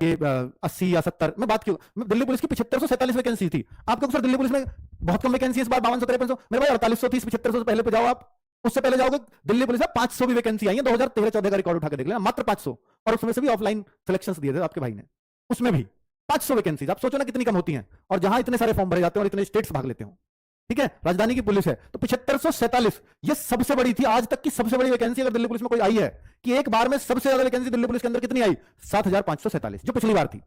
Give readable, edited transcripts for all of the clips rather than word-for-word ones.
कि 80 या 70, मैं बात क्यों, दिल्ली पुलिस की 7547 वैकेंसी थी। आपको सर दिल्ली पुलिस में बहुत कम वैकेंसी इस बार 5253, मेरे भाई 4800 थी, 7500 से पहले पे जाओ आप, उससे पहले जाओगे दिल्ली पुलिस में 500 भी वैकेंसी आई है, 2013-14 का रिकॉर्ड उठा के देख लेना, मात्र 500, और उसमें से भी ऑफलाइन सिलेक्शंस दिए थे आपके भाई ने, उसमें भी 500 वैकेंसी। आप सोचो ना कितनी कम होती हैं, और जहां इतने सारे फॉर्म भरे जाते हैं और इतने स्टेट्स भाग लेते हो, ठीक है। राजधानी की पुलिस है तो 7547, ये सबसे बड़ी थी, आज तक की सबसे बड़ी वैकेंसी अगर दिल्ली पुलिस में कोई आई है, कि एक बार में सबसे ज्यादा वैकेंसी दिल्ली पुलिस के अंदर कितनी आई, 7547, जो पिछली बार थी।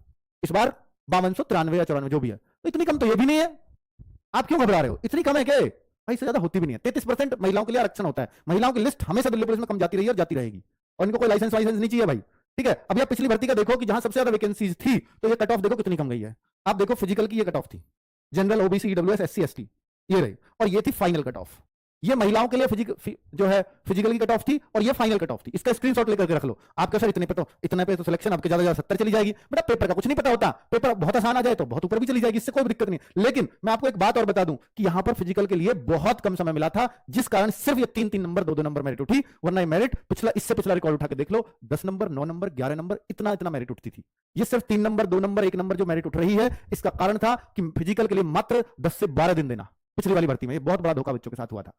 इस बार 5293 या 94 जो भी है, तो इतनी कम तो ये भी नहीं है। आप क्यों घबरा रहे हो, इतनी कम है क्या भाई, इससे ज्यादा होती भी नहीं है। 33% महिलाओं के लिए आरक्षण होता है, महिलाओं की लिस्ट हमेशा दिल्ली पुलिस में कम जाती रही है और जाती रहेगी, और इनको कोई लाइसेंस वाइसेंस नहीं चाहिए भाई, ठीक है। अभी आप पिछली भर्ती का देखो कि जहां सबसे ज्यादा वैकेंसीज थी, तो ये कट ऑफ देखो कितनी कम गई है। आप देखो फिजिकल की ये कट ऑफ थी, general, OBC, EWS, SC, ST, ये रही, और ये थी फाइनल कट ऑफ। ये महिलाओं के लिए जो है फिजिकल की कट ऑफ थी, और ये फाइनल कट ऑफ थी। इसका स्क्रीनशॉट लेकर के रख लो। आपका सर इतने पे तो सिलेक्शन आपके ज्यादा 70 चली जाएगी, बेटा पेपर का कुछ नहीं पता होता, पेपर बहुत आसान आ जाए तो बहुत ऊपर भी चली जाएगी, इससे कोई दिक्कत नहीं। लेकिन मैं आपको एक बात और बता दूं कि यहां पर फिजिकल के लिए बहुत कम समय मिला था, जिस कारण सिर्फ ये 3-3 नंबर 2-2 नंबर मेरिट उठी, वरना ये मेरिट इससे पिछला रिकॉर्ड उठा के देख लो, 10 नंबर, 9 नंबर, 11 नंबर, इतना मेरिट उठती थी। ये सिर्फ 3 नंबर, 2 नंबर, 1 नंबर जो मेरिट उठ रही है, इसका कारण था कि फिजिकल के लिए मात्र 10 से 12 दिन देना। पिछली वाली भर्ती में ये बहुत बड़ा धोखा बच्चों के साथ हुआ था,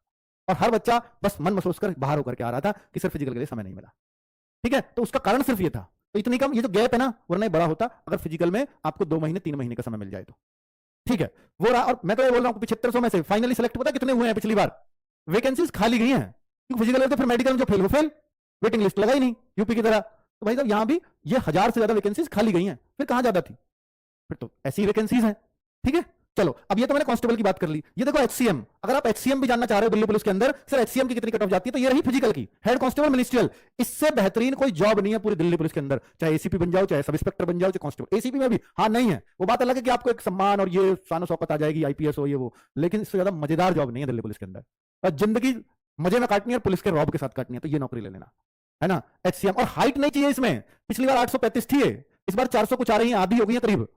और हर बच्चा बस मन महसूस कर बाहर होकर के आ रहा था कि सिर्फ फिजिकल के लिए समय नहीं मिला, ठीक है। तो उसका कारण सिर्फ ये था, तो इतनी कम ये जो गैप है ना, वरना ये बड़ा होता अगर फिजिकल में आपको 2 महीने 3 महीने का समय मिल जाए तो, ठीक है। वो रहा, और मैं तो ये बोल रहा हूं 7500 में से फाइनली सिलेक्ट पता कितने हुए हैं पिछली बार, वैकेंसीज खाली गई हैं, क्योंकि फिजिकल तो फिर मेडिकल में जो फेल वो फेल, वेटिंग लिस्ट लगा ही नहीं यूपी की तरह। तो भाई साहब यहां भी ये 1000 से ज्यादा वैकेंसीज खाली गई हैं, फिर कहां ज्यादा थी, फिर तो ऐसी वैकेंसीज हैं, ठीक है। चलो अब ये तो मैंने कांस्टेबल की बात कर ली, ये देखो एचसीएम, अगर आप एचसीएम भी जानना चाह रहे हो दिल्ली पुलिस के अंदर, सर एचसीएम की कितनी कट ऑफ जाती है, तो ये रही फिजिकल की, हेड कांस्टेबल मिनिस्ट्रियल। इससे बेहतरीन कोई जॉब नहीं है पूरी दिल्ली पुलिस के अंदर, चाहे एसीपी बन जाओ, चाहे सब इंस्पेक्टर बन जाओ, चाहे कांस्टेबल। एसीपी में भी हाँ नहीं है, वो बात अलग है कि आपको एक सम्मान और ये शान शौकत आ जाएगी, आईपीएस हो ये वो, लेकिन इससे ज्यादा मजेदार जॉब नहीं है दिल्ली पुलिस के अंदर, और जिंदगी मजे में काटनी है, पुलिस के रॉब के साथ काटनी है, तो ये नौकरी ले लेना है ना, एचसीएम। और हाइट नहीं चाहिए इसमें, पिछली बार 835 थी, इस बार 400 कुछ आ रही है, आधी हो गई है करीब,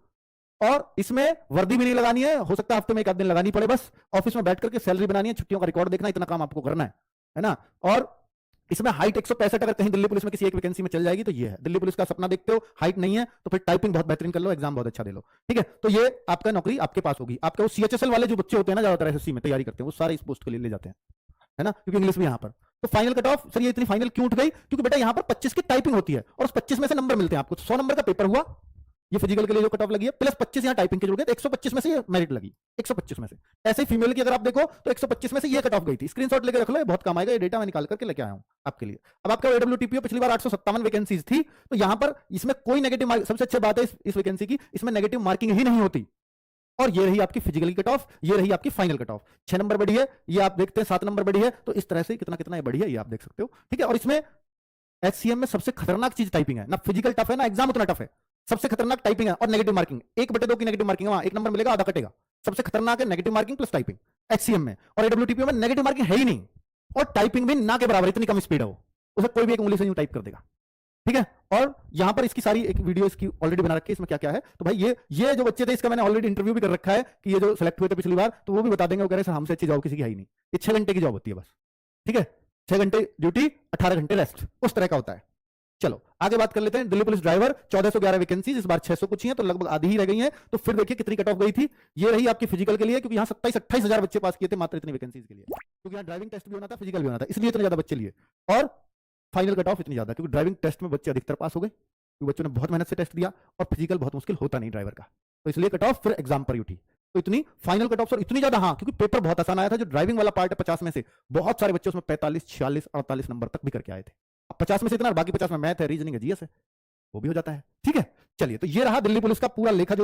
और इसमें वर्दी भी नहीं लगानी है, हो सकता है हफ्ते में 1 आध दिन लगानी पड़े, बस ऑफिस में बैठ करके सैलरी बनानी है, छुट्टियों का रिकॉर्ड देखना, इतना काम आपको करना है ना। और इसमें हाइट 165 अगर कहीं दिल्ली पुलिस में किसी एक वैकेंसी में चल जाएगी तो ये है। दिल्ली पुलिस का सपना देखते हो, हाइट नहीं है तो फिर टाइपिंग बहुत बेहतरीन कर लो, एग्जाम बहुत अच्छा दे लो, ठीक है। तो ये आपका नौकरी आपके पास होगी। आपके वो सीएचएसएल वाले जो बच्चे होते हैं ना, ज्यादातर एसएससी में तैयारी करते हैं, वो सारे इस पोस्ट के लिए ले जाते हैं, है ना, क्योंकि इंग्लिश भी यहाँ पर। तो फाइनल कट ऑफ सर ये इतनी फाइनल क्यों उठ गई, क्योंकि बेटा यहाँ पर 25 की टाइपिंग होती है, और उस 25 में से नंबर मिलते हैं आपको। 100 नंबर का पेपर हुआ, ये फिजिकल के लिए जो कट ऑफ लगी है, प्लस 25 यहाँ टाइपिंग के जुड़ गए, तो 125 में से ये मेरिट लगी, 125 में से। ऐसे ही फीमेल की अगर आप देखो तो 125 में से ये कट ऑफ गई थी। स्क्रीनशॉट लेकर रख लो, ये बहुत काम आएगा, ये डेटा मैं निकाल करके लेके आया हूं आपके लिए। अब आपका एडब्ल्यूटीपीओ पिछली बार 857 वैकेंसीज थी, तो यहां पर इसमें कोई नेगेटिव मार्क, सबसे अच्छी बात है इस वैकेंसी की, इसमें नेगेटिव मार्किंग ही नहीं होती। और ये रही आपकी फिजिकल की कट ऑफ, ये रही आपकी फाइनल कट ऑफ। 6 नंबर बढ़ी है, ये आप देखते हैं 7 नंबर बढ़ी है, तो इस तरह से कितना कितना ये बढ़ी है, ये आप देख सकते हो, ठीक है। और इसमें एचसीएम में सबसे खतरनाक चीज टाइपिंग है, ना फिजिकल टफ है ना एग्जाम उतना टफ है, सबसे खतरनाक टाइपिंग है। और नेगेटिव मार्किंग 1/2 की नेगेटिव मार्किंग है, वहां 1 नंबर मिलेगा, आधा कटेगा। सबसे खतरनाक है negative marking plus typing HCM में। और एडब्ल्यूटीपीओ में नेगेटिव मार्किंग है ही नहीं, और टाइपिंग भी ना के बराबर, इतनी कम स्पीड है वो, उसे कोई भी एक उंगली से यूं टाइप कर देगा, ठीक है। और यहां पर इसकी सारी एक वीडियो इसकी ऑलरेडी बना रखी है, इसमें क्या क्या है। तो भाई ये जो बच्चे थे, इसका मैंने ऑलरेडी इंटरव्यू भी कर रखा है, कि ये जो सिलेक्ट हुए थे पिछली बार, तो वो भी बता देंगे, वो कह रहे हैं हमसे अच्छी जॉब किसी की है ही नहीं। ये 6 घंटे की जॉब होती है बस, ठीक है, 6 घंटे ड्यूटी, 18 घंटे रेस्ट, उस तरह का होता है। चलो आगे बात कर लेते हैं। दिल्ली पुलिस ड्राइवर 1411 वैकेंसी, इस बार 600 कुछ ही है, तो लगभग आधी ही रह गई हैं। तो फिर देखिए कितनी कट ऑफ गई थी। ये रही आपकी फिजिकल के लिए, क्योंकि यहाँ 27-28 हजार बच्चे पास किए थे मात्र इतनी वैकेंसीज के लिए, क्योंकि यहाँ ड्राइविंग टेस्ट भी होना था, फिजिकल भी होना था, इसलिए इतने ज्यादा बच्चे लिए। और फाइनल कट ऑफ इतनी ज्यादा, क्योंकि ड्राइविंग टेस्ट में बच्चे अधिकतर पास हो गए, क्योंकि बच्चों ने बहुत मेहनत से टेस्ट दिया, और फिजिकल बहुत मुश्किल होता नहीं ड्राइवर का, तो इसलिए कट ऑफ फिर एग्जाम पर उठी। तो इतनी फाइनल कट ऑफ और इतनी ज्यादा, हाँ, क्योंकि पेपर बहुत आसान आया था। जो ड्राइविंग वाला पार्ट है 50 में से, बहुत सारे बच्चे उसमें 45, 46, 48 नंबर तक भी करके आए थे। 50 में से इतना, बाकी 50 में मैथ है, रीजनिंग है, जीएस है, वो भी हो जाता है, ठीक है। चलिए, तो ये रहा दिल्ली पुलिस का पूरा लेखा जो